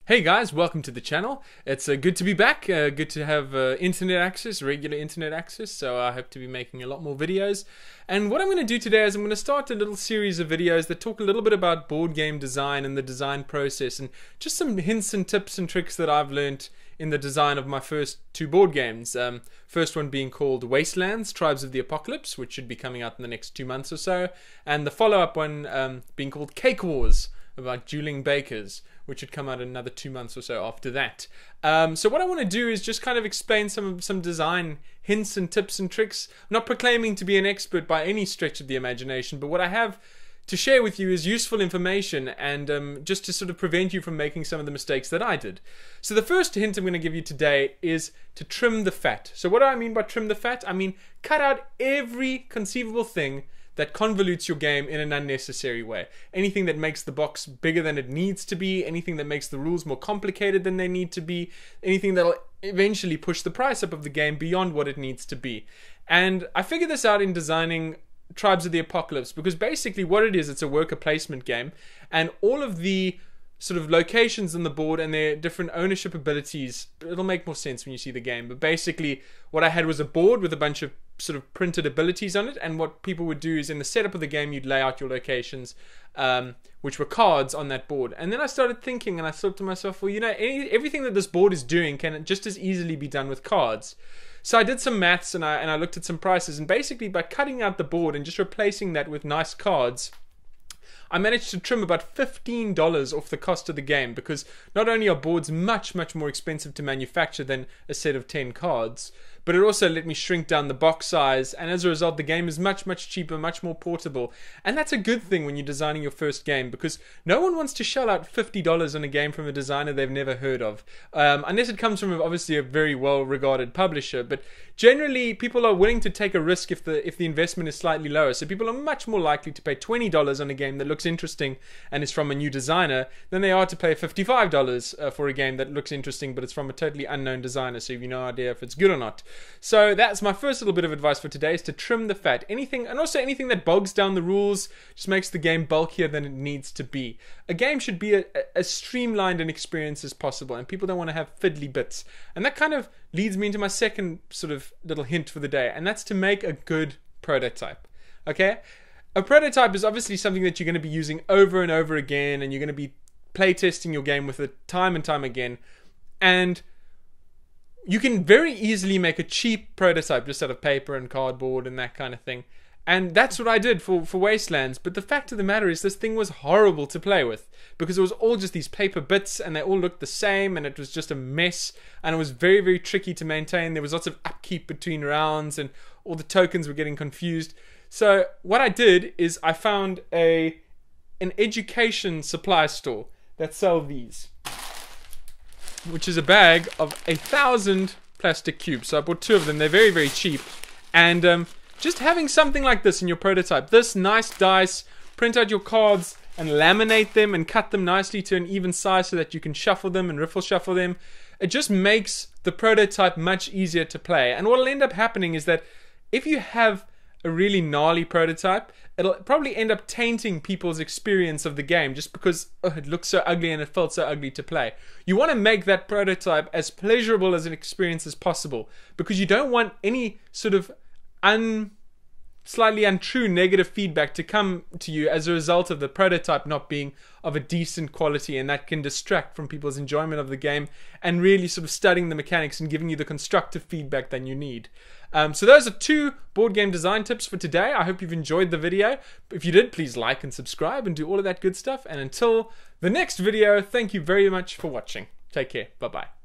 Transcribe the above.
Hey guys, welcome to the channel. It's good to be back, good to have internet access, regular internet access, so I hope to be making a lot more videos. And what I'm going to do today is I'm going to start a little series of videos that talk a little bit about board game design and the design process, and just some hints and tips and tricks that I've learned in the design of my first two board games. First one being called Wastelands, Tribes of the Apocalypse, which should be coming out in the next 2 months or so, and the follow-up one being called Cake Wars, about dueling bakers, which would come out another 2 months or so after that. So what I want to do is just kind of explain some design hints and tips and tricks. I'm not proclaiming to be an expert by any stretch of the imagination, but what I have to share with you is useful information and just to sort of prevent you from making some of the mistakes that I did. So the first hint I'm going to give you today is to trim the fat. So what do I mean by trim the fat? I mean cut out every conceivable thing that convolutes your game in an unnecessary way. Anything that makes the box bigger than it needs to be, anything that makes the rules more complicated than they need to be, anything that'll eventually push the price up of the game beyond what it needs to be. And I figured this out in designing Tribes of the Apocalypse, because basically what it is, it's a worker placement game, and all of the sort of locations on the board and their different ownership abilities, it'll make more sense when you see the game. But basically what I had was a board with a bunch of sort of printed abilities on it, and what people would do is in the setup of the game you'd lay out your locations, which were cards on that board. And then I started thinking, and I thought to myself, well, you know, everything that this board is doing can just as easily be done with cards. So I did some maths and I looked at some prices, and basically by cutting out the board and just replacing that with nice cards, I managed to trim about $15 off the cost of the game, because not only are boards much more expensive to manufacture than a set of 10 cards, but it also let me shrink down the box size, and as a result the game is much cheaper, much more portable. And that's a good thing when you're designing your first game, because no one wants to shell out $50 on a game from a designer they've never heard of, unless it comes from obviously a very well regarded publisher. But generally people are willing to take a risk if the investment is slightly lower, so people are much more likely to pay $20 on a game that looks interesting and is from a new designer than they are to pay $55 for a game that looks interesting but it's from a totally unknown designer, so you've no idea if it's good or not. So that's my first little bit of advice for today, is to trim the fat. Anything, and also anything that bogs down the rules, just makes the game bulkier than it needs to be. A game should be as streamlined an experience as possible, and people don't want to have fiddly bits. And that kind of leads me into my second sort of little hint for the day, and that's to make a good prototype. Okay? A prototype is obviously something that you're going to be using over and over again, and you're going to be playtesting your game with it time and time again. And you can very easily make a cheap prototype just out of paper and cardboard and that kind of thing. And that's what I did for Wastelands. But the fact of the matter is, this thing was horrible to play with, because it was all just these paper bits and they all looked the same, and it was just a mess, and it was very tricky to maintain. There was lots of upkeep between rounds and all the tokens were getting confused. So what I did is I found an education supply store that sell these, which is a bag of 1,000 plastic cubes. So I bought 2 of them. They're very cheap. And just having something like this in your prototype, this nice dice, print out your cards and laminate them and cut them nicely to an even size so that you can shuffle them and riffle shuffle them. It just makes the prototype much easier to play. And what will end up happening is that if you have a really gnarly prototype, it'll probably end up tainting people's experience of the game, just because it looks so ugly and it felt so ugly to play. You want to make that prototype as pleasurable as an experience as possible, because you don't want any sort of slightly untrue negative feedback to come to you as a result of the prototype not being of a decent quality, and that can distract from people's enjoyment of the game and really sort of studying the mechanics and giving you the constructive feedback that you need. So those are 2 board game design tips for today. I hope you've enjoyed the video. If you did, please like and subscribe and do all of that good stuff. And until the next video, thank you very much for watching. Take care. Bye-bye.